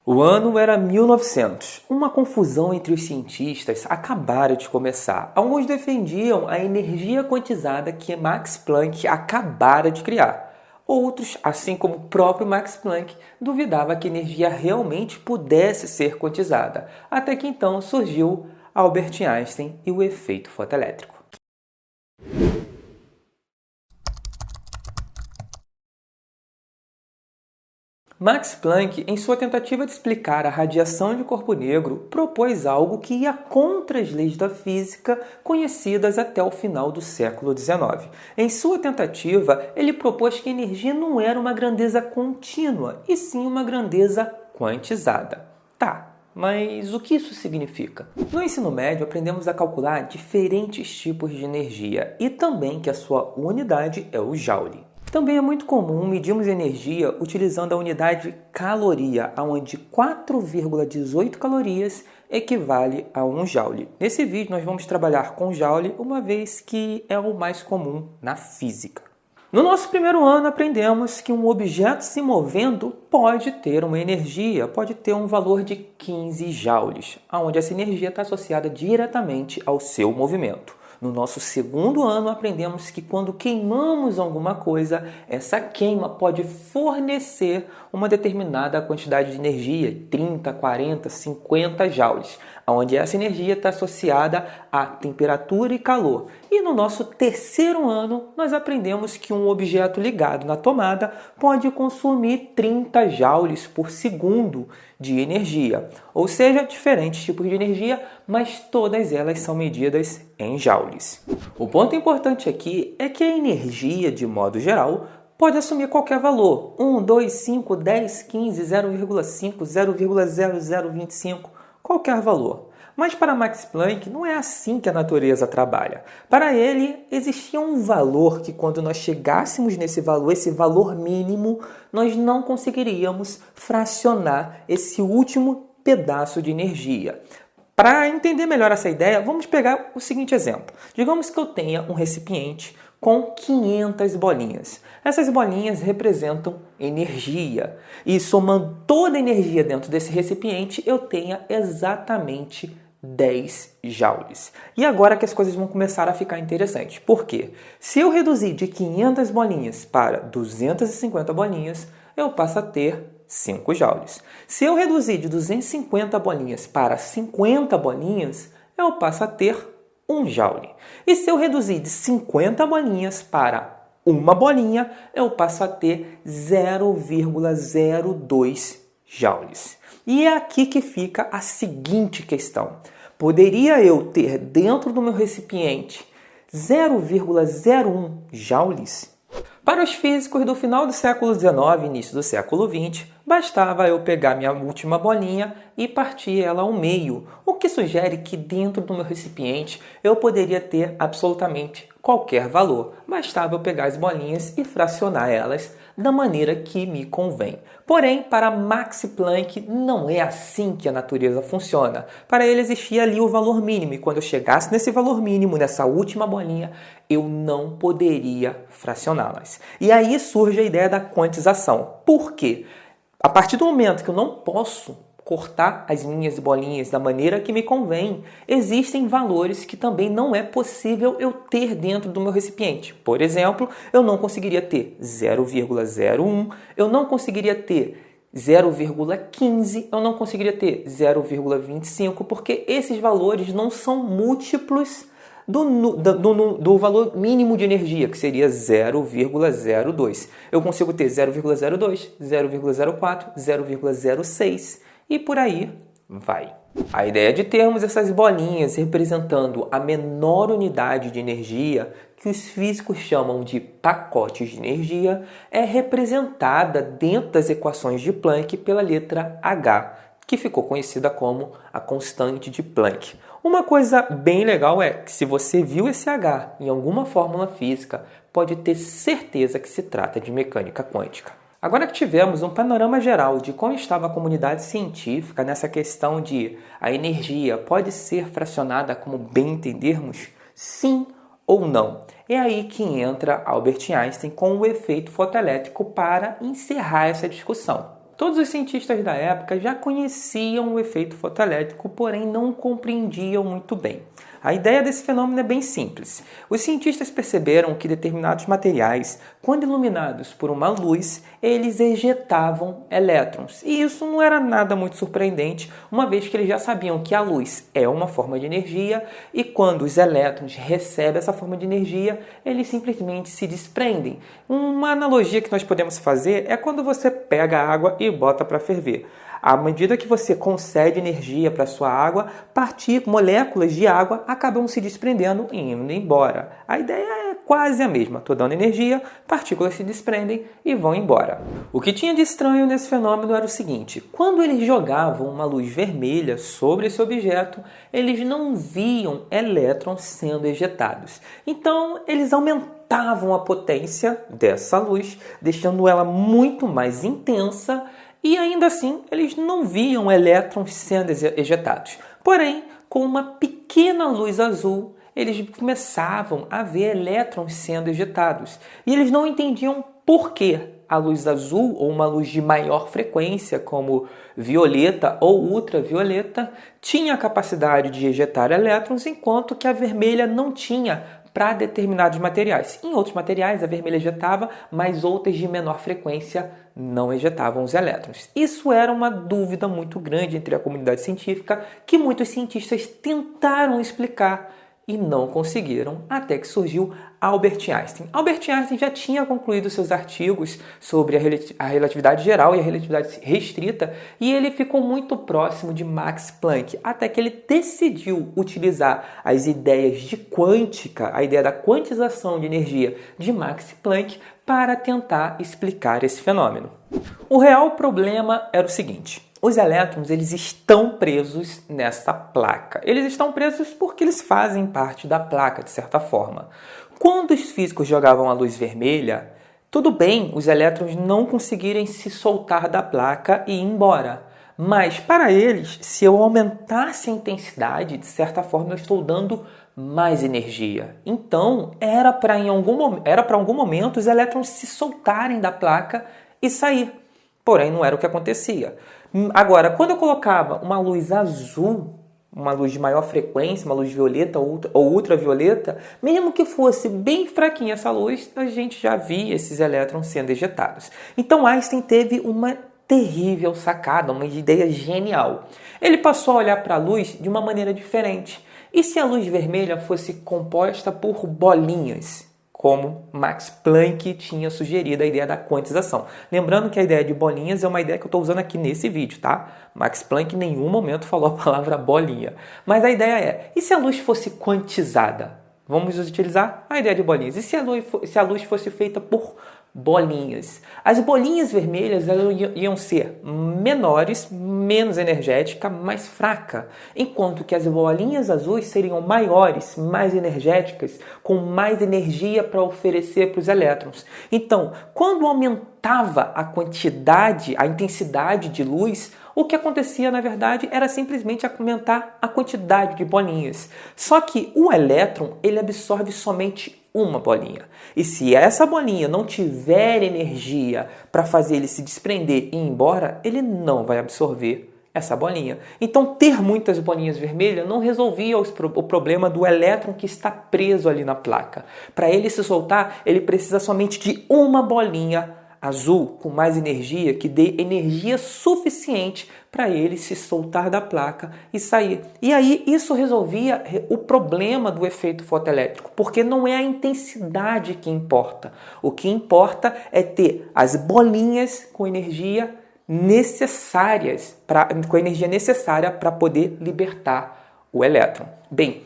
O ano era 1900. Uma confusão entre os cientistas acabara de começar. Alguns defendiam a energia quantizada que Max Planck acabara de criar. Outros, assim como o próprio Max Planck, duvidavam que a energia realmente pudesse ser quantizada. Até que então surgiu Albert Einstein e o efeito fotoelétrico. Max Planck, em sua tentativa de explicar a radiação de corpo negro, propôs algo que ia contra as leis da física conhecidas até o final do século XIX. Em sua tentativa, ele propôs que a energia não era uma grandeza contínua, e sim uma grandeza quantizada. Tá, mas o que isso significa? No ensino médio, aprendemos a calcular diferentes tipos de energia e também que a sua unidade é o Joule. Também é muito comum medirmos energia utilizando a unidade caloria, onde 4,18 calorias equivale a 1 joule. Nesse vídeo nós vamos trabalhar com joule, uma vez que é o mais comum na física. No nosso primeiro ano aprendemos que um objeto se movendo pode ter uma energia, pode ter um valor de 15 joules, onde essa energia está associada diretamente ao seu movimento. No nosso segundo ano, aprendemos que quando queimamos alguma coisa, essa queima pode fornecer uma determinada quantidade de energia, 30, 40, 50 joules, onde essa energia está associada à temperatura e calor. E no nosso terceiro ano, nós aprendemos que um objeto ligado na tomada pode consumir 30 joules por segundo de energia, ou seja, diferentes tipos de energia, mas todas elas são medidas em joules. O ponto importante aqui é que a energia, de modo geral, pode assumir qualquer valor, 1, 2, 5, 10, 15, 0,5, 0,0025, qualquer valor. Mas para Max Planck não é assim que a natureza trabalha. Para ele, existia um valor que quando nós chegássemos nesse valor, esse valor mínimo, nós não conseguiríamos fracionar esse último pedaço de energia. Para entender melhor essa ideia, vamos pegar o seguinte exemplo. Digamos que eu tenha um recipiente com 500 bolinhas. Essas bolinhas representam energia. E somando toda a energia dentro desse recipiente, eu tenha exatamente 10 joules. E agora que as coisas vão começar a ficar interessantes. Por quê? Se eu reduzir de 500 bolinhas para 250 bolinhas, eu passo a ter 5 joules. Se eu reduzir de 250 bolinhas para 50 bolinhas, eu passo a ter 1 joule. E se eu reduzir de 50 bolinhas para uma bolinha, eu passo a ter 0,02 joules. E é aqui que fica a seguinte questão. Poderia eu ter dentro do meu recipiente 0,01 joules? Para os físicos do final do século XIX e início do século XX, bastava eu pegar minha última bolinha e partir ela ao meio, o que sugere que dentro do meu recipiente eu poderia ter absolutamente qualquer valor. Bastava eu pegar as bolinhas e fracionar elas da maneira que me convém. Porém, para Max Planck, não é assim que a natureza funciona. Para ele existia ali o valor mínimo, e quando eu chegasse nesse valor mínimo, nessa última bolinha, eu não poderia fracioná-las. E aí surge a ideia da quantização. Por quê? A partir do momento que eu não posso cortar as minhas bolinhas da maneira que me convém, existem valores que também não é possível eu ter dentro do meu recipiente. Por exemplo, eu não conseguiria ter 0,01, eu não conseguiria ter 0,15, eu não conseguiria ter 0,25, porque esses valores não são múltiplos do valor mínimo de energia, que seria 0,02. Eu consigo ter 0,02, 0,04, 0,06 e por aí vai. A ideia de termos essas bolinhas representando a menor unidade de energia, que os físicos chamam de pacotes de energia, é representada dentro das equações de Planck pela letra H, que ficou conhecida como a constante de Planck. Uma coisa bem legal é que se você viu esse H em alguma fórmula física, pode ter certeza que se trata de mecânica quântica. Agora que tivemos um panorama geral de como estava a comunidade científica nessa questão de a energia pode ser fracionada como bem entendermos, sim ou não, é aí que entra Albert Einstein com o efeito fotoelétrico para encerrar essa discussão. Todos os cientistas da época já conheciam o efeito fotoelétrico, porém não compreendiam muito bem. A ideia desse fenômeno é bem simples. Os cientistas perceberam que determinados materiais, quando iluminados por uma luz, eles ejetavam elétrons. E isso não era nada muito surpreendente, uma vez que eles já sabiam que a luz é uma forma de energia e quando os elétrons recebem essa forma de energia, eles simplesmente se desprendem. Uma analogia que nós podemos fazer é quando você pega a água e bota para ferver. À medida que você concede energia para a sua água, moléculas de água acabam se desprendendo e indo embora. A ideia é quase a mesma. Estou dando energia, partículas se desprendem e vão embora. O que tinha de estranho nesse fenômeno era o seguinte: quando eles jogavam uma luz vermelha sobre esse objeto, eles não viam elétrons sendo ejetados. Então, eles aumentavam a potência dessa luz, deixando ela muito mais intensa, e ainda assim eles não viam elétrons sendo ejetados. Porém, com uma pequena luz azul, eles começavam a ver elétrons sendo ejetados. E eles não entendiam por que a luz azul, ou uma luz de maior frequência, como violeta ou ultravioleta, tinha a capacidade de ejetar elétrons, enquanto que a vermelha não tinha para determinados materiais. Em outros materiais, a vermelha ejetava, mas outras de menor frequência não ejetavam os elétrons. Isso era uma dúvida muito grande entre a comunidade científica que muitos cientistas tentaram explicar e não conseguiram, até que surgiu Albert Einstein. Albert Einstein já tinha concluído seus artigos sobre a relatividade geral e a relatividade restrita e ele ficou muito próximo de Max Planck, até que ele decidiu utilizar as ideias de quântica, a ideia da quantização de energia de Max Planck, para tentar explicar esse fenômeno. O real problema era o seguinte: os elétrons eles estão presos nessa placa. Eles estão presos porque eles fazem parte da placa, de certa forma. Quando os físicos jogavam a luz vermelha, tudo bem os elétrons não conseguirem se soltar da placa e ir embora. Mas, para eles, se eu aumentasse a intensidade, de certa forma eu estou dando mais energia. Então, era para em algum momento os elétrons se soltarem da placa e sair. Porém, não era o que acontecia. Agora, quando eu colocava uma luz azul, uma luz de maior frequência, uma luz violeta ou ultravioleta, mesmo que fosse bem fraquinha essa luz, a gente já via esses elétrons sendo ejetados. Então, Einstein teve uma terrível sacada, uma ideia genial. Ele passou a olhar para a luz de uma maneira diferente. E se a luz vermelha fosse composta por bolinhas, como Max Planck tinha sugerido a ideia da quantização? Lembrando que a ideia de bolinhas é uma ideia que eu estou usando aqui nesse vídeo, tá? Max Planck em nenhum momento falou a palavra bolinha. Mas a ideia é, e se a luz fosse quantizada? Vamos utilizar a ideia de bolinhas. E se a luz fosse feita por bolinhas? As bolinhas vermelhas elas iam ser menores, menos energética, mais fraca, enquanto que as bolinhas azuis seriam maiores, mais energéticas, com mais energia para oferecer para os elétrons. Então, quando aumentava a quantidade, a intensidade de luz, o que acontecia, na verdade, era simplesmente aumentar a quantidade de bolinhas. Só que o elétron, ele absorve somente uma bolinha. E se essa bolinha não tiver energia para fazer ele se desprender e ir embora, ele não vai absorver essa bolinha. Então, ter muitas bolinhas vermelhas não resolvia o problema do elétron que está preso ali na placa. Para ele se soltar, ele precisa somente de uma bolinha azul com mais energia, que dê energia suficiente para ele se soltar da placa e sair. E aí isso resolvia o problema do efeito fotoelétrico, porque não é a intensidade que importa. O que importa é ter as bolinhas com energia necessária para poder libertar o elétron. Bem,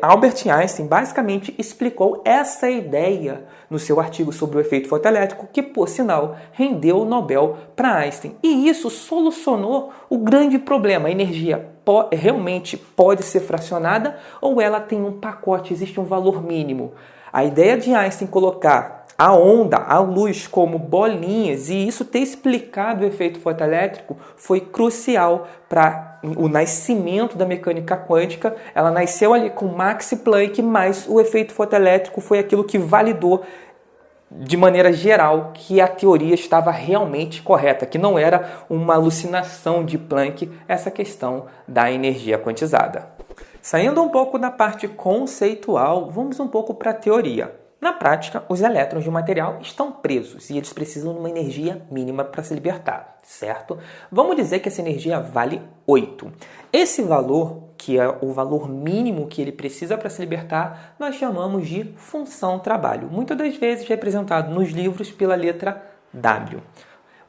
Albert Einstein basicamente explicou essa ideia no seu artigo sobre o efeito fotoelétrico, que, por sinal, rendeu o Nobel para Einstein. E isso solucionou o grande problema. A energia realmente pode ser fracionada ou ela tem um pacote, existe um valor mínimo. A ideia de Einstein colocar a onda, a luz como bolinhas e isso ter explicado o efeito fotoelétrico foi crucial para o nascimento da mecânica quântica. Ela nasceu ali com Max Planck, mas o efeito fotoelétrico foi aquilo que validou de maneira geral, que a teoria estava realmente correta, que não era uma alucinação de Planck essa questão da energia quantizada. Saindo um pouco da parte conceitual, vamos um pouco para a teoria. Na prática, os elétrons de um material estão presos e eles precisam de uma energia mínima para se libertar, certo? Vamos dizer que essa energia vale 8. Esse valor, que é o valor mínimo que ele precisa para se libertar, nós chamamos de função trabalho, muitas das vezes representado nos livros pela letra W.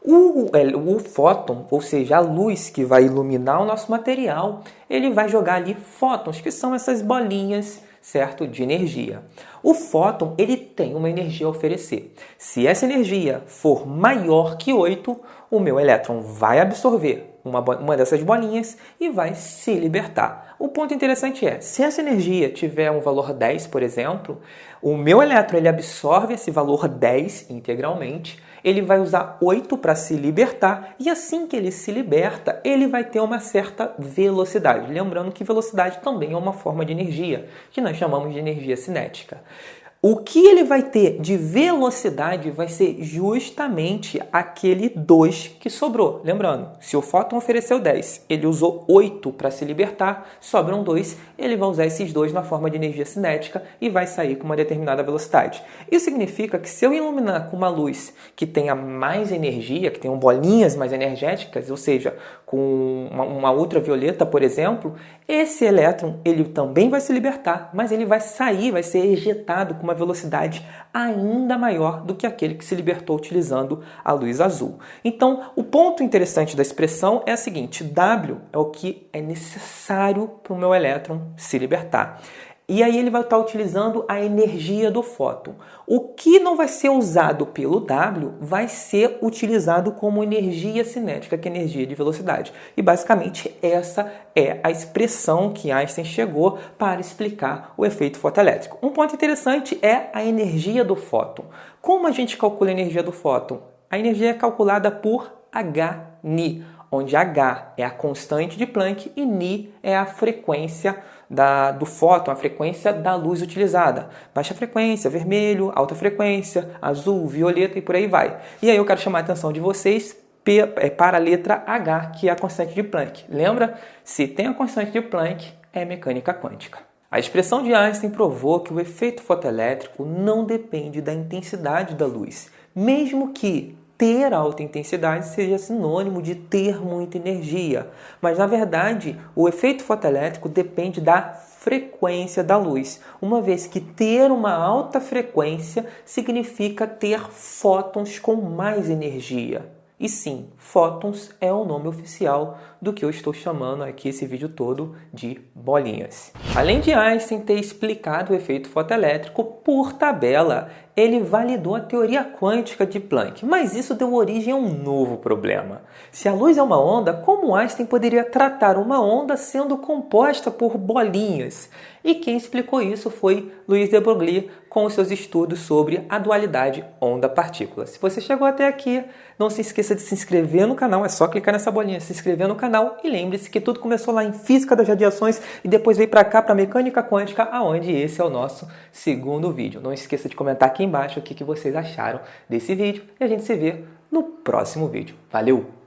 O fóton, ou seja, a luz que vai iluminar o nosso material, ele vai jogar ali fótons, que são essas bolinhas, certo, de energia. O fóton, ele tem uma energia a oferecer. Se essa energia for maior que 8, o meu elétron vai absorver uma dessas bolinhas e vai se libertar. O ponto interessante é, se essa energia tiver um valor 10, por exemplo, o meu elétron ele absorve esse valor 10 integralmente, ele vai usar 8 para se libertar e assim que ele se liberta, ele vai ter uma certa velocidade. Lembrando que velocidade também é uma forma de energia, que nós chamamos de energia cinética. O que ele vai ter de velocidade vai ser justamente aquele 2 que sobrou. Lembrando, se o fóton ofereceu 10, ele usou 8 para se libertar, sobram 2, ele vai usar esses 2 na forma de energia cinética e vai sair com uma determinada velocidade. Isso significa que se eu iluminar com uma luz que tenha mais energia, que tenha bolinhas mais energéticas, ou seja, com uma ultravioleta, por exemplo, esse elétron ele também vai se libertar, mas ele vai sair, vai ser ejetado com uma velocidade ainda maior do que aquele que se libertou utilizando a luz azul. Então, o ponto interessante da expressão é o seguinte: W é o que é necessário para o meu elétron se libertar. E aí ele vai estar utilizando a energia do fóton. O que não vai ser usado pelo W vai ser utilizado como energia cinética, que é energia de velocidade. E basicamente essa é a expressão que Einstein chegou para explicar o efeito fotoelétrico. Um ponto interessante é a energia do fóton. Como a gente calcula a energia do fóton? A energia é calculada por hν, onde H é a constante de Planck e νi é a frequência do fóton, a frequência da luz utilizada. Baixa frequência, vermelho, alta frequência, azul, violeta e por aí vai. E aí eu quero chamar a atenção de vocês para a letra H, que é a constante de Planck. Lembra? Se tem a constante de Planck, é mecânica quântica. A expressão de Einstein provou que o efeito fotoelétrico não depende da intensidade da luz, mesmo que ter alta intensidade seja sinônimo de ter muita energia. Mas, na verdade, o efeito fotoelétrico depende da frequência da luz, uma vez que ter uma alta frequência significa ter fótons com mais energia. E sim, fótons é o nome oficial do que eu estou chamando aqui esse vídeo todo de bolinhas. Além de Einstein ter explicado o efeito fotoelétrico por tabela, ele validou a teoria quântica de Planck, mas isso deu origem a um novo problema. Se a luz é uma onda, como Einstein poderia tratar uma onda sendo composta por bolinhas? E quem explicou isso foi Louis de Broglie com os seus estudos sobre a dualidade onda-partícula. Se você chegou até aqui, não se esqueça de se inscrever no canal, é só clicar nessa bolinha, se inscrever no canal e lembre-se que tudo começou lá em Física das Radiações e depois veio para cá, para Mecânica Quântica, aonde esse é o nosso segundo vídeo. Não esqueça de comentar aqui embaixo o que vocês acharam desse vídeo e a gente se vê no próximo vídeo. Valeu!